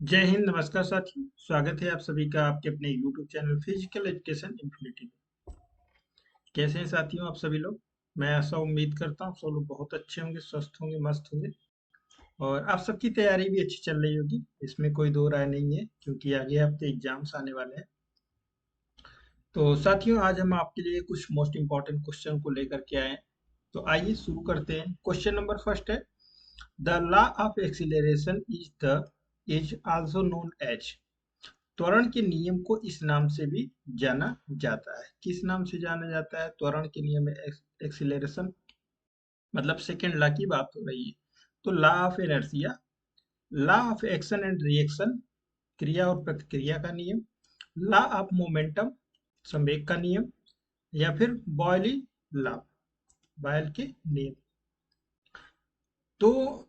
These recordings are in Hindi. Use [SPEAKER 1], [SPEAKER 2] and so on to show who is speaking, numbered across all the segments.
[SPEAKER 1] जय हिंद। नमस्कार साथियों, स्वागत है आप सभी का आपके अपने YouTube channel physical education infinity में। कैसे हैं साथियों आप सभी लोग? मैं ऐसा उम्मीद करता हूँ सब लोग बहुत अच्छे होंगे, स्वस्थ होंगे, मस्त होंगे और आप सबकी तैयारी भी अच्छी चल रही होगी। इसमें कोई दो राय नहीं है क्योंकि आगे हफ्ते एग्जाम्स आने वाले हैं। तो साथियों, आज हम आपके लिए कुछ मोस्ट इम्पॉर्टेंट क्वेश्चन को लेकर के आए हैं। तो आइए शुरू करते हैं। क्वेश्चन नंबर फर्स्ट है, the law of acceleration is also known as. त्वरण के नियम को इस नाम से भी जाना जाता है। किस नाम से जाना जाता है? त्वरण के नियम में एक्सीलरेशन, मतलब सेकेंड लॉ की बात हो रही है। तो law of inertia, law of action and reaction, क्रिया और प्रतिक्रिया का नियम, लॉ ऑफ मोमेंटम, संवेग का नियम, या फिर बॉयली लॉ, बॉयल के नियम। तो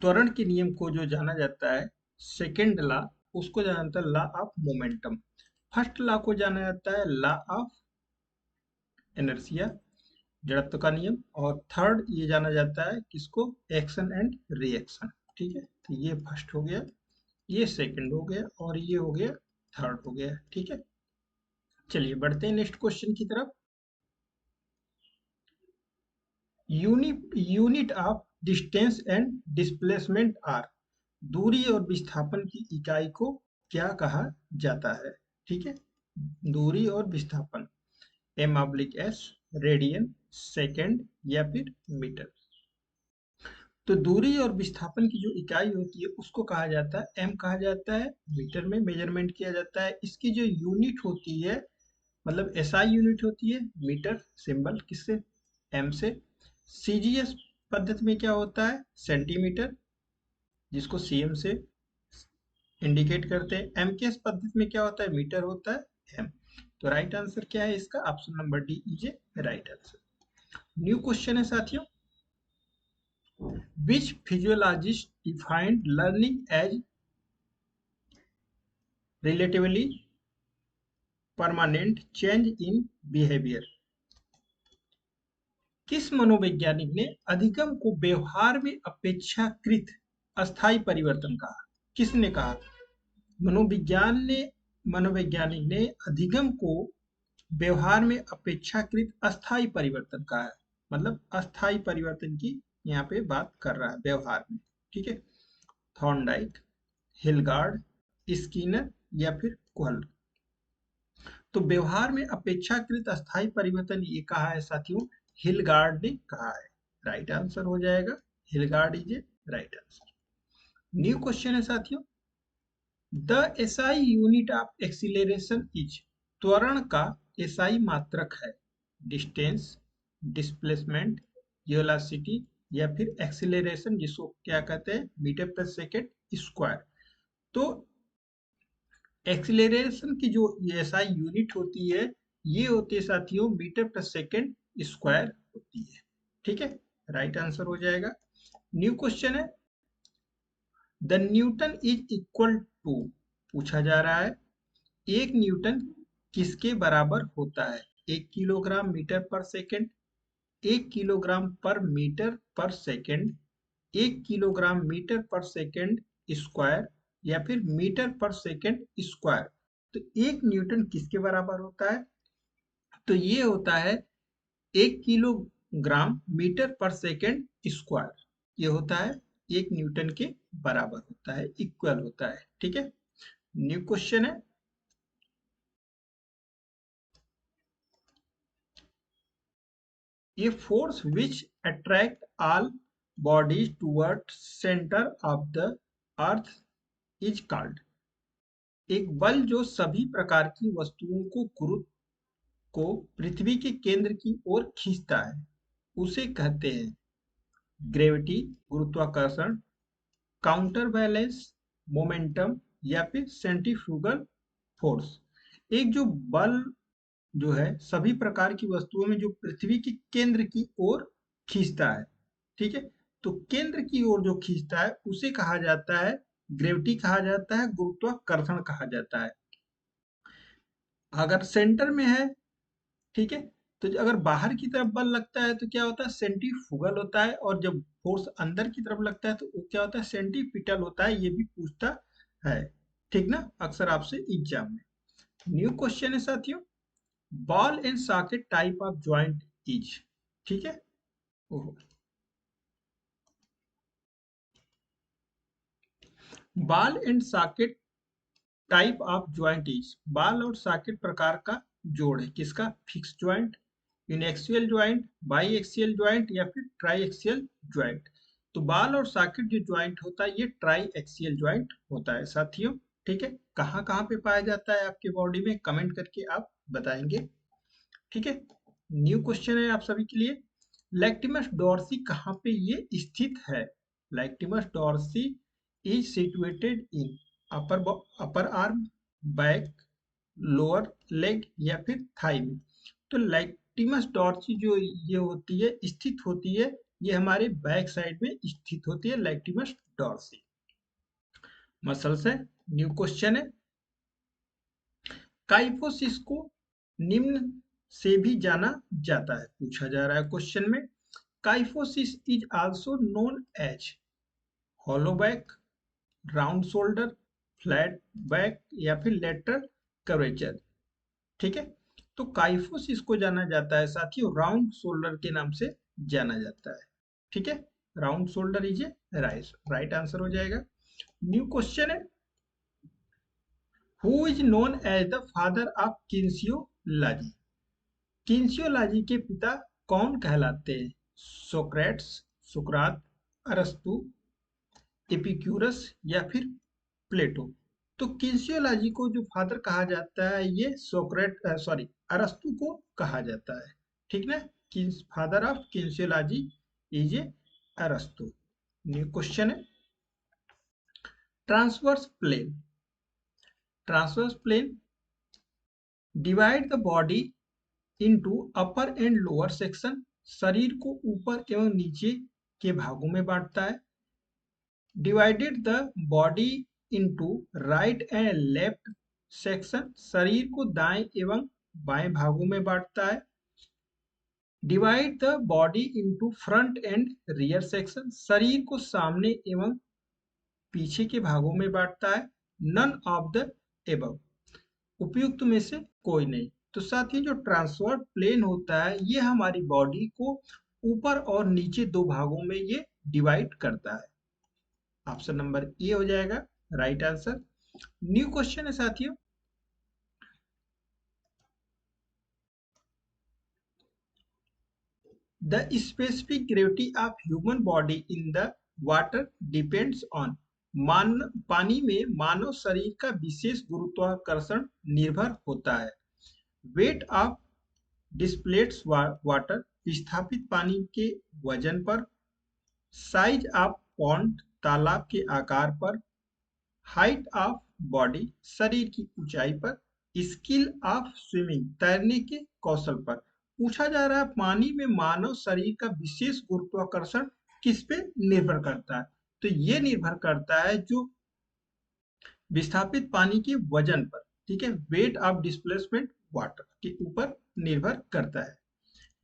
[SPEAKER 1] त्वरण के नियम को जो जाना जाता है सेकेंड लॉ, उसको जाना जाता है law of momentum. First law को जाना जाता है लॉ ऑफ इनर्शिया, जड़त्व का नियम। और थर्ड ये जाना जाता है किसको? Action and reaction. ठीक है, तो ये फर्स्ट हो गया, ये सेकंड हो गया और ये हो गया थर्ड हो गया। ठीक है, चलिए बढ़ते हैं नेक्स्ट क्वेश्चन की तरफ। Unit of distance and displacement are. दूरी और विस्थापन की इकाई को क्या कहा जाता है? ठीक है, दूरी और विस्थापन, एम/एस, रेडियन, सेकंड, या फिर मीटर। तो दूरी और विस्थापन की जो इकाई होती है उसको कहा जाता है एम, कहा जाता है। मीटर में मेजरमेंट किया जाता है। इसकी जो यूनिट होती है, मतलब एसआई यूनिट होती है, मीटर, सिंबल किससे? एम से। सीजीएस पद्धति में क्या होता है? सेंटीमीटर, जिसको सीएम से इंडिकेट करते हैं। एमकेएस पद्धति में क्या होता है? मीटर होता है, एम। तो राइट आंसर क्या है इसका? Option number D is a right answer. New question है साथियों, which physiologist defined learning as relatively permanent change in behavior? किस मनोवैज्ञानिक ने अधिगम को व्यवहार में अपेक्षाकृत अस्थायी परिवर्तन कहा? किसने कहा? मनोवैज्ञानिक ने अधिगम को व्यवहार में अपेक्षाकृत अस्थायी परिवर्तन कहा है। मतलब अस्थायी परिवर्तन की यहाँ पे बात कर रहा है व्यवहार में। ठीक है, थॉर्नडाइक, हिलगार्ड, स्किनर, या फिर कोहल। तो व्यवहार में अपेक्षाकृत अस्थायी परिवर्तन ये कहा है साथियों, हिलगार्ड ने कहा है। राइट आंसर हो जाएगा, Hilgard is a right answer. New question है साथियों, the SI unit of acceleration is. त्वरण का एसआई मात्रक है डिस्टेंस, डिस्प्लेसमेंट, वेलोसिटी, या फिर एक्सीलरेशन, जिसको क्या कहते हैं? मीटर पर सेकेंड स्क्वायर। तो एक्सीलरेशन की जो एसआई यूनिट होती है, ये होती है साथियों मीटर पर सेकेंड स्क्वायर होती है। ठीक है, राइट आंसर हो जाएगा। न्यू क्वेश्चन है, the newton is equal to, पूछा जा रहा है, एक न्यूटन किसके बराबर होता है? 1 किलोग्राम मीटर पर सेकेंड, 1 किलोग्राम पर मीटर पर सेकेंड, 1 किलोग्राम मीटर पर सेकेंड स्क्वायर, या फिर मीटर पर सेकेंड स्क्वायर। तो एक न्यूटन किसके बराबर होता है? तो ये होता है 1 किलोग्राम मीटर पर सेकेंड स्क्वायर। ये होता है 1 न्यूटन के बराबर होता है, इक्वल होता है। ठीक है, न्यू क्वेश्चन है, ये force which attract all bodies toward centre of the earth is called. एक बल जो सभी प्रकार की वस्तुओं को को पृथ्वी के केंद्र की ओर खींचता है, उसे कहते हैं ग्रेविटी, गुरुत्वाकर्षण, काउंटर बैलेंस, मोमेंटम, या फिर सेंट्रीफ्यूगल फोर्स। एक जो बल जो है सभी प्रकार की वस्तुओं में जो पृथ्वी के केंद्र की ओर खींचता है। ठीक है, तो केंद्र की ओर जो खींचता है उसे कहा जाता है ग्रेविटी, कहा जाता है गुरुत्वाकर्षण कहा जाता है। अगर सेंटर में है, ठीक है, तो अगर बाहर की तरफ बल लगता है तो क्या होता है? सेंट्रीफ्यूगल होता है। और जब फोर्स अंदर की तरफ लगता है तो वो क्या होता है? सेंट्रीपिटल होता है। ये भी पूछता है। ठीक ना, अक्सर आपसे एग्जाम में। न्यू क्वेश्चन है साथियों, ball and socket type of joint is. ठीक है, ball and socket type of joint is, ball और सॉकेट प्रकार का जोड़ है किसका, fix joint, uniaxial joint, by axial joint या फिर ट्राई एक्सियल ज्वाइंट। तो बॉल और सॉकेट जो ज्वाइंट होता है ये ट्राई एक्सियल ज्वाइंट होता है साथियों। ठीक है, कहाँ कहाँ पे पाया जाता है आपके बॉडी में, कमेंट करके आप बताएंगे। ठीक है, न्यू क्वेश्चन है आप सभी के लिए, लैक्टिमस डॉर्सी कहाँ पे ये स्थित है। Latissimus dorsi is situated in upper upper arm, back, lower leg या फिर थाई में। तो लैक्टिमस डॉर्सी जो ये होती है, स्थित होती है, ये हमारे बैक साइड में स्थित होती है लैक्टिमस डॉर्सी। मसल्स है। न्यू क्वेश्चन है, काइफोसिस को निम्न से भी जाना जाता है, पूछा जा रहा है क्वेश्चन में। Kyphosis is also known as hollow back, round shoulder, flat back या फिर लेटरल कर्वेचर। ठीक है, तो काइफोसिस को जाना जाता है साथियों राउंड शोल्डर के नाम से जाना जाता है। ठीक है, round shoulder is a right answer हो जाएगा। न्यू क्वेश्चन है, who is known as the father of kinesiology. Kinesiology के पिता कौन कहलाते हैं, सोक्रेट्स, सुकरात, अरस्तु, एपिक्यूरस या फिर प्लेटो। तो किंसियोलॉजी को जो फादर कहा जाता है ये अरस्तु को कहा जाता है। ठीक ना, father of kinesiology is A अरस्तु। न्यू क्वेश्चन है, transverse plane, transverse plane divide the body into upper and lower section, शरीर को ऊपर एवं नीचे के भागों में बांटता है। Divided the body into right and left section, शरीर को दाएं एवं बाएं भागों में बांटता है। Divide the body into front end rear section, शरीर को सामने एवं पीछे के भागों में बांटता है। नन ऑफ द एबव, उपयुक्त में से कोई नहीं। तो साथ ही जो ट्रांसवर्स प्लेन होता है ये हमारी बॉडी को ऊपर और नीचे दो भागों में ये डिवाइड करता है। ऑप्शन नंबर ए हो जाएगा राइट आंसर। न्यू क्वेश्चन है साथियों, the specific gravity of human body in the water depends on, पानी में मानव शरीर का विशेष गुरुत्वाकर्षण निर्भर होता है। वेट ऑफ डिस्प्लेस्ड वाटर, विस्थापित पानी के वजन पर। साइज ऑफ पॉन्ड, तालाब के आकार पर। हाइट ऑफ बॉडी, शरीर की ऊंचाई पर। स्किल ऑफ स्विमिंग, तैरने के कौशल पर। पूछा जा रहा है पानी में मानव शरीर का विशेष गुरुत्वाकर्षण किस पे निर्भर करता है। तो ये निर्भर करता है जो विस्थापित पानी के वजन पर। ठीक है, वेट ऑफ डिस्प्लेसमेंट वाटर के ऊपर निर्भर करता है।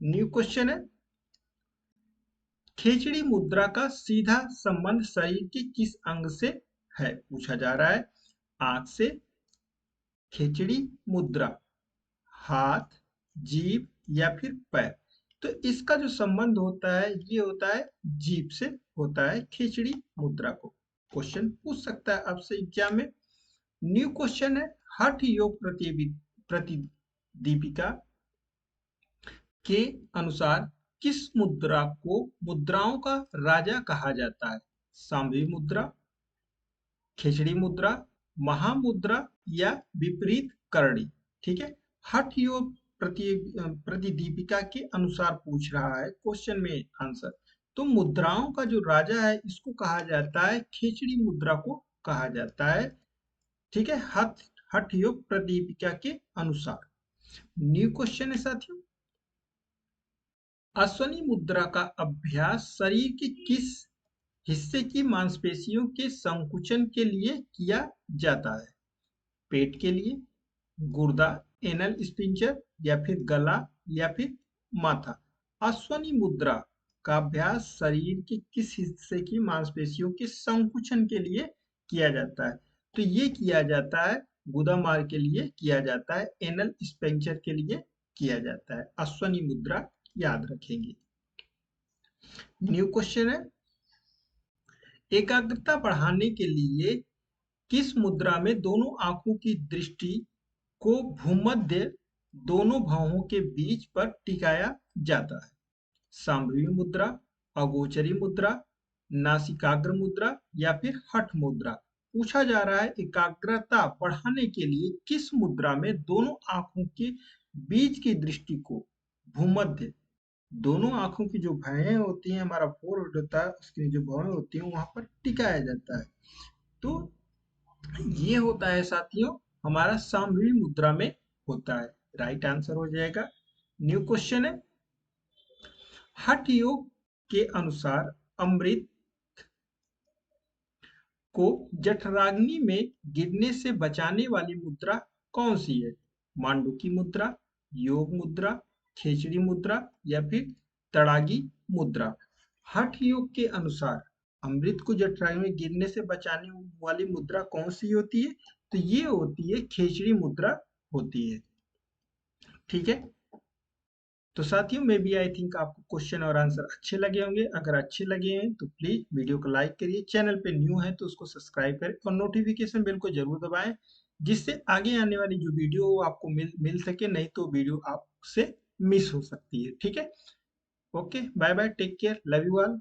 [SPEAKER 1] न्यू क्वेश्चन है, खेचड़ी मुद्रा का सीधा संबंध शरीर के किस अंग से है, पूछा जा रहा है। आंख से, खेचड़ी मुद्रा, हाथ, जीभ या फिर पैर। तो इसका जो संबंध होता है ये होता है जीभ से होता है खेचड़ी मुद्रा को। क्वेश्चन पूछ सकता है आपसे एग्जाम में। न्यू क्वेश्चन है, हठ योग प्रतिदीपिका के अनुसार किस मुद्रा को मुद्राओं का राजा कहा जाता है, सांभवी मुद्रा, खिचड़ी मुद्रा, महामुद्रा या विपरीत करणी। ठीक है, हठ योग प्रतिदीपिका के अनुसार पूछ रहा है क्वेश्चन में आंसर। तो मुद्राओं का जो राजा है इसको कहा जाता है खिचड़ी मुद्रा को कहा जाता है। ठीक है, हठ योग प्रतिदीपिका के अनुसार। न्यू क्वेश्चन है साथियों, अश्वनी मुद्रा का अभ्यास शरीर के किस हिस्से की मांसपेशियों के संकुचन के लिए किया जाता है, पेट के लिए, गुर्दा, एनल स्पिंचर या फिर गला या फिर माथा। अश्वनी मुद्रा का अभ्यास शरीर के किस हिस्से की मांसपेशियों के संकुचन के लिए किया जाता है। तो ये किया जाता है गुदामार के लिए, किया जाता है एनल स्पेंचर के लिए किया जाता है। अश्वनी मुद्रा याद रखेंगे। न्यू क्वेश्चन है, एकाग्रता बढ़ाने के लिए किस मुद्रा में दोनों आंखों की दृष्टि को भूमध्य दोनों भौहों के बीच पर टिकाया जाता है? सांभवी मुद्रा, अगोचरी मुद्रा, नासिकाग्र मुद्रा या फिर हठ मुद्रा। पूछा जा रहा है एकाग्रता बढ़ाने के लिए किस मुद्रा में दोनों आंखों के बीच की दृष्टि को भूमध्य दोनों आंखों की जो भौहें होती हैं, हमारा फोrehead होता है, उसकी जो भौहें होती हैं वहां पर टिकाया जाता है। तो ये होता है साथियों हमारा सांभवी मुद्रा में होता है। राइट आंसर हो जाएगा। न्यू क्वेश्चन है, हठ योग के अनुसार अमृत को जठराग्नि में गिरने से बचाने वाली मुद्रा कौन सी है? मांडुकी मुद्रा, योग मुद्रा, खेचड़ी मुद्रा या फिर तड़ागी मुद्रा। हठ योग के अनुसार अमृत को जठराग्नि में गिरने से बचाने वाली मुद्रा कौन सी होती है? तो ये होती है खेचड़ी मुद्रा होती है। ठीक है, तो साथियों में भी आई थिंक आपको क्वेश्चन और आंसर अच्छे लगे होंगे। अगर अच्छे लगे हैं तो प्लीज वीडियो को लाइक करिए, चैनल पे न्यू है तो उसको सब्सक्राइब करें और नोटिफिकेशन बेल को जरूर दबाएं, जिससे आगे आने वाली जो वीडियो आपको मिल सके, नहीं तो वीडियो आपसे मिस हो सकती है। ठीक है, okay, bye bye, take care, love you all.